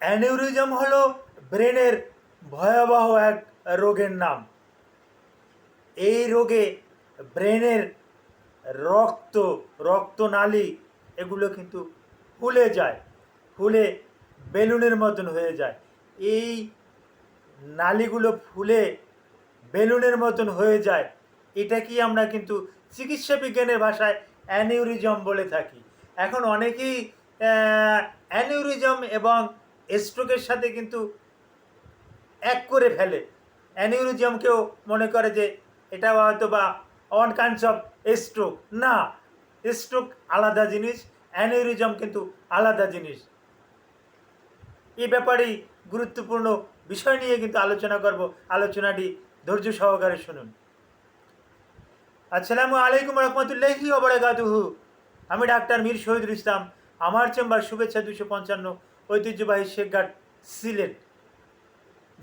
Aneurysm হলো ব্রেনের ভয়াবহ এক রোগের নাম। এই রোগে ব্রেনের রক্ত রক্তনালী এগুলো কিন্তু ফুলে যায়, ফুলে বেলুনের মতন হয়ে যায়। এই নালীগুলো ফুলে বেলুনের মতন হয়ে যায়, এটা কি আমরা কিন্তু চিকিৎসা বিজ্ঞানের ভাষায় অ্যানিউরিজম বলে থাকি। এখন অনেকেই অ্যানিউরিজম এবং স্ট্রোকের সাথে কিন্তু এক করে ফেলে। অ্যানিউরিজমকেও মনে করে যে এটা হয়তো বা ওয়ান কাইন্ডস অফ স্ট্রোক। না, স্ট্রোক আলাদা জিনিস, অ্যানিউরিজম কিন্তু আলাদা জিনিস। এই ব্যাপারেই গুরুত্বপূর্ণ বিষয় নিয়ে কিন্তু আলোচনা করব। আলোচনাটি ধৈর্য সহকারে শুনুন। আসসালামু আলাইকুম রহমতুল্লাহি ওয়া বারাকাতুহু। আমি ডাক্তার মীর শহীদুল ইসলাম। আমার চেম্বার শুভেচ্ছা 255, ঐতিহ্যবাহী শেখঘাট, সিলেট।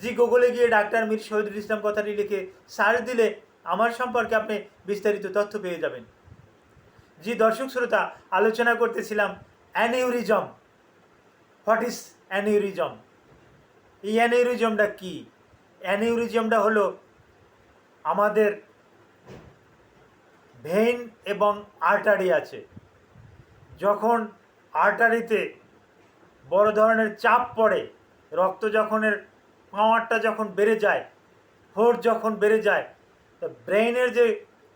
জি গুগলে গিয়ে ডাক্তার মীর শহীদুল ইসলাম কথাটি লিখে সার্চ দিলে আমার সম্পর্কে আপনি বিস্তারিত তথ্য পেয়ে যাবেন। জি দর্শক শ্রোতা, আলোচনা করতেছিলাম অ্যানিউরিজম। What is aneurysm? এই অ্যানিউরিজমটা কি? অ্যানিউরিজমটা হলো আমাদের ভেইন এবং আর্টারি আছে। যখন আর্টারিতে বড় ধরনের চাপ পড়ে, রক্ত যখনের পাওয়ারটা যখন বেড়ে যায়, ফোর্স যখন বেড়ে যায়, তো ব্রেইনের যে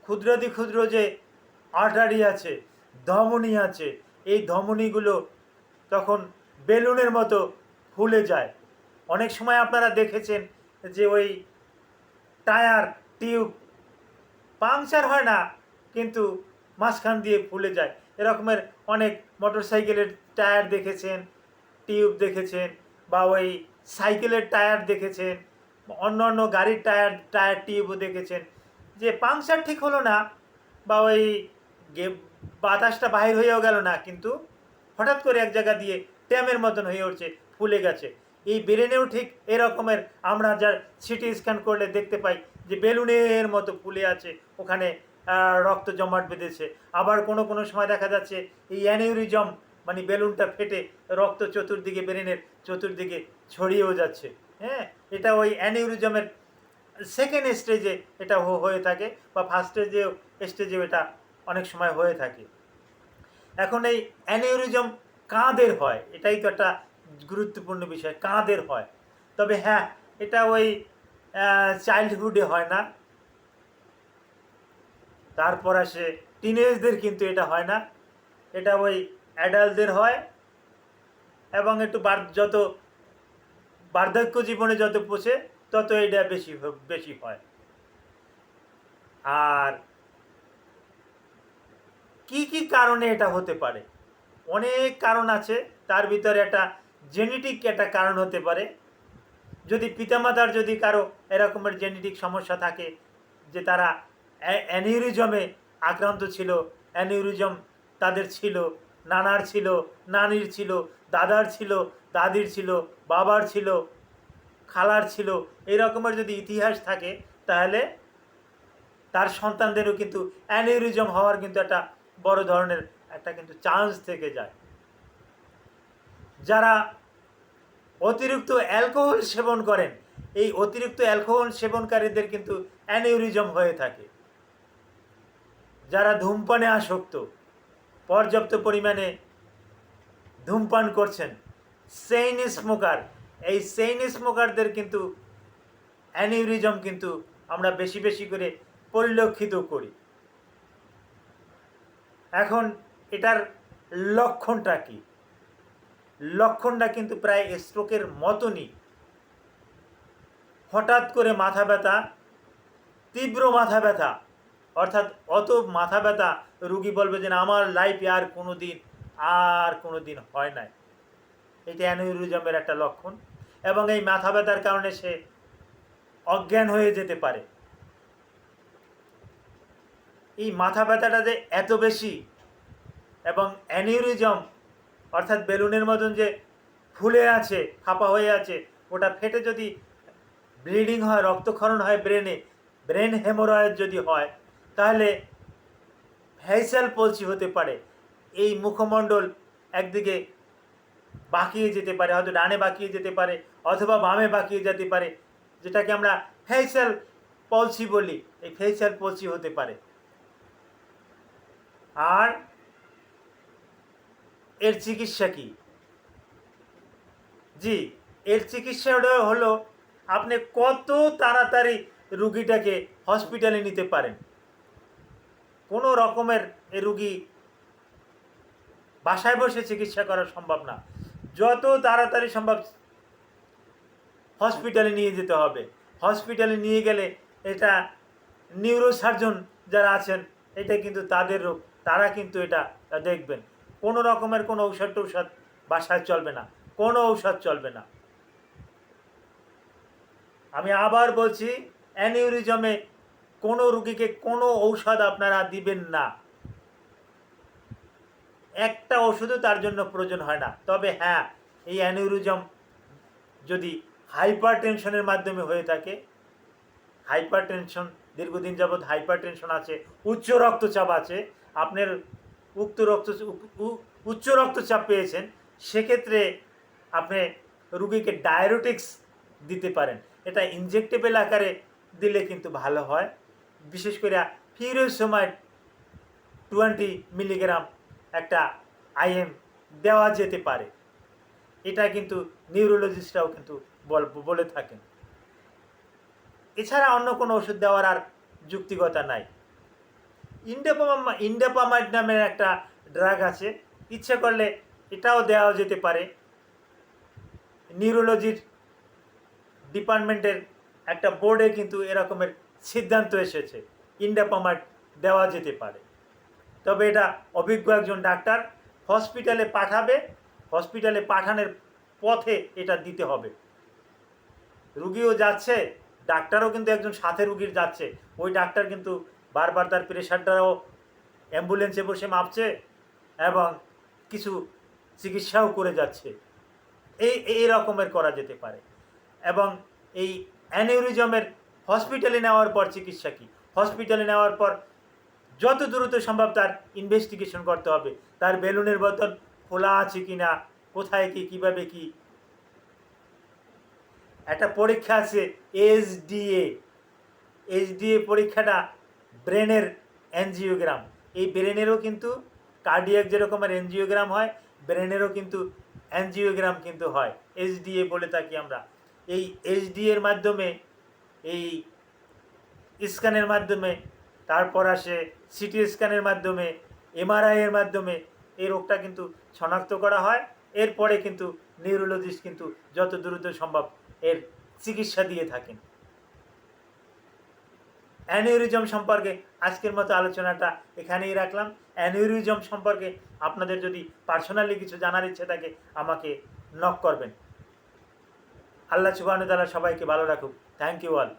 ক্ষুদ্রাতি ক্ষুদ্র যে আর্টারি আছে, ধমনী আছে, এই ধমনীগুলো তখন বেলুনের মতো ফুলে যায়। অনেক সময় আপনারা দেখেছেন যে ওই টায়ার টিউব পাংচার হয় না, কিন্তু মাঝখান দিয়ে ফুলে যায়। এরকমের অনেক মোটর সাইকেলের টায়ার দেখেছেন, টিউব দেখেছেন, বা ওই সাইকেলের টায়ার দেখেছেন, অন্য অন্য গাড়ির টায়ার টিউবও দেখেছেন, যে পাংচার ঠিক হলো না, বা ওই বাতাসটা বাহির হয়েও গেল না, কিন্তু হঠাৎ করে এক জায়গা দিয়ে ট্যামের মতন হয়ে উঠছে, ফুলে গেছে। এই ব্রেনেও ঠিক এরকমের আমরা যা সিটি স্ক্যান করলে দেখতে পাই যে বেলুনের মতো ফুলে আছে, ওখানে রক্ত জমাট বেঁধেছে। আবার কোনো কোনো সময় দেখা যাচ্ছে এই অ্যানিউরিজম মানে বেলুনটা ফেটে রক্ত চতুর্দিকে ব্রেনের চতুর্দিকে ছড়িয়েও যাচ্ছে। হ্যাঁ, এটা ওই অ্যানিউরিজমের সেকেন্ড স্টেজে এটা হয়ে থাকে, বা ফার্স্ট স্টেজেও এটা অনেক সময় হয়ে থাকে। এখন এই অ্যানিউরিজম কাঁধের হয়, এটাই তো একটা গুরুত্বপূর্ণ বিষয়, কাঁধের হয়। তবে হ্যাঁ, এটা ওই চাইল্ডহুডে হয় না, তারপর আসে টিনেজদের, কিন্তু এটা হয় না, এটা ওই অ্যাডাল্টদের হয়। এবং একটু যত বার্ধক্য জীবনে যত পৌঁছে তত এটা বেশি বেশি হয়। আর কি কি কারণে এটা হতে পারে? অনেক কারণ আছে, তার ভিতরে একটা জেনেটিক একটা কারণ হতে পারে। যদি পিতামাতার যদি কারো এরকমের জেনেটিক সমস্যা থাকে, যে তারা অ্যানিউরিজমে আক্রান্ত ছিল, অ্যানিউরিজম তাদের ছিল, নানার ছিল, নানির ছিল, দাদার ছিল, দাদির ছিল, বাবার ছিল, খালার ছিল, এই রকমের যদি ইতিহাস থাকে, তাহলে তার সন্তানদেরও কিন্তু অ্যানিউরিজম হওয়ার কিন্তু একটা বড় ধরনের একটা কিন্তু চান্স থেকে যায়। যারা অতিরিক্ত অ্যালকোহল সেবন করেন, এই অতিরিক্ত অ্যালকোহল সেবনকারীদের কিন্তু অ্যানিউরিজম হয়ে থাকে। যারা ধূমপানে আসক্ত, পর্যাপ্ত পরিমাণে ধূমপান করছেন, চেইন স্মোকার, এই চেইন স্মোকারদের কিন্তু অ্যানিউরিজম কিন্তু আমরা বেশি বেশি করে পরিলক্ষিত করি। এখন এটার লক্ষণটা কি? লক্ষণটা কিন্তু প্রায় স্ট্রোকের মতনই। হঠাৎ করে মাথা ব্যথা, তীব্র মাথা ব্যথা, অর্থাৎ অত মাথা ব্যথা রুগী বলবে যে আমার লাইফে আর কোনো দিন হয় নাই। এটা অ্যানিউরিজমের একটা লক্ষণ। এবং এই মাথা ব্যথার কারণে সে অজ্ঞান হয়ে যেতে পারে। এই মাথা ব্যথাটা যে এত বেশি, এবং অ্যানিউরিজম অর্থাৎ বেলুনের মতন যে ফুলে আছে, ফাঁপা হয়ে আছে, ওটা ফেটে যদি ব্লিডিং হয়, রক্তক্ষরণ হয় ব্রেনে, ব্রেন হেমোরয়েড যদি হয়, তাহলে ফেসিয়াল পলসি হতে পারে। এই মুখমণ্ডল একদিকে বাঁকিয়ে যেতে পারে, হয়তো ডানে বাঁকিয়ে যেতে পারে অথবা বামে বাঁকিয়ে যেতে পারে, যেটাকে আমরা ফেসিয়াল পলসি বলি। এই ফেসিয়াল পলসি হতে পারে। আর এর চিকিৎসা কি? জি, এর চিকিৎসাটা হলো আপনি কত তাড়াতাড়ি রুগীটাকে হসপিটালে নিতে পারেন। কোনো রকমের এ রুগী বাসায় বসে চিকিৎসা করা সম্ভব না। যত তাড়াতাড়ি সম্ভব হসপিটালে নিয়ে যেতে হবে। হসপিটালে নিয়ে গেলে এটা নিউরোসার্জন যারা আছেন, এটা কিন্তু তাদের রোগ, তারা কিন্তু এটা দেখবেন। কোনো রকমের কোনো ঔষধ টৌষধ বাসায় চলবে না, কোনো ঔষধ চলবে না। আমি আবার বলছি, অ্যানিউরিজমে কোনো রুগীকে কোনো ঔষধ আপনারা দিবেন না। একটা ওষুধও তার জন্য প্রয়োজন হয় না। তবে হ্যাঁ, এই অ্যানিউরিজম যদি হাইপার টেনশনের মাধ্যমে হয়ে থাকে, হাইপার টেনশন, দীর্ঘদিন যাবৎ হাইপার টেনশন আছে, উচ্চ রক্তচাপ আছে, আপনার উচ্চ রক্তচাপ পেয়েছেন, সেক্ষেত্রে আপনি রুগীকে ডায়রেটিক্স দিতে পারেন। এটা ইনজেক্টেবল আকারে দিলে কিন্তু ভালো হয়। বিশেষ করে ফিউরোসমাইড 20 মিলিগ্রাম একটা আইএম দেওয়া যেতে পারে। এটা কিন্তু নিউরোলজিস্টরাও কিন্তু বলে থাকেন। এছাড়া অন্য কোনো ওষুধ দেওয়ার আর যুক্তিকতা নাই। ইন্ডাপামাইড নামের একটা ড্রাগ আছে, ইচ্ছে করলে এটাও দেওয়া যেতে পারে। নিউরোলজির ডিপার্টমেন্টের একটা বোর্ডে কিন্তু এরকমের সিদ্ধান্ত এসেছে, ইন্ডাপামাইড দেওয়া যেতে পারে। তবে এটা অভিজ্ঞ একজন ডাক্তার হসপিটালে পাঠাবে, হসপিটালে পাঠানোর পথে এটা দিতে হবে। রুগীও যাচ্ছে, ডাক্তারও কিন্তু একজন সাথে রুগীর যাচ্ছে। ওই ডাক্তার কিন্তু বারবার তার প্রেশারটাও অ্যাম্বুলেন্সে বসে মাপছে এবং কিছু চিকিৎসাও করে যাচ্ছে। এই রকমের করা যেতে পারে। এবং এই অ্যানিউরিজমের হসপিটালে নেওয়ার পর চিকিৎসা কী? হসপিটালে নেওয়ার পর যত দ্রুত সম্ভব তার ইনভেস্টিগেশন করতে হবে। তার বেলুনের বোতল খোলা আছে কি না, কোথায় কি, কীভাবে কি। একটা পরীক্ষা আছে এইচডিএ পরীক্ষাটা ব্রেনের এনজিওগ্রাম। এই ব্রেনেরও কিন্তু কার্ডিয়াক যেরকমের এনজিওগ্রাম হয়, ব্রেনেরও কিন্তু এনজিওগ্রাম কিন্তু হয়, এইচডিএ বলে থাকি আমরা। এই এইচডিএর মাধ্যমে, এই স্ক্যানের মাধ্যমে, তারপর আসে সিটি স্ক্যানের মাধ্যমে, এমআরআইয়ের মাধ্যমে এই রোগটা কিন্তু শনাক্ত করা হয়। এরপরে কিন্তু নিউরোলজিস্ট কিন্তু যত দ্রুত সম্ভব এর চিকিৎসা দিয়ে থাকেন। অ্যানিউরিজম সম্পর্কে আজকের মতো আলোচনাটা এখানেই রাখলাম। অ্যানিউরিজম সম্পর্কে আপনাদের যদি পার্সোনালি কিছু জানার ইচ্ছে থাকে আমাকে নক করবেন। আল্লাহ সুবহানাহু ওয়া তাআলা সবাইকে ভালো রাখুক। Thank you all.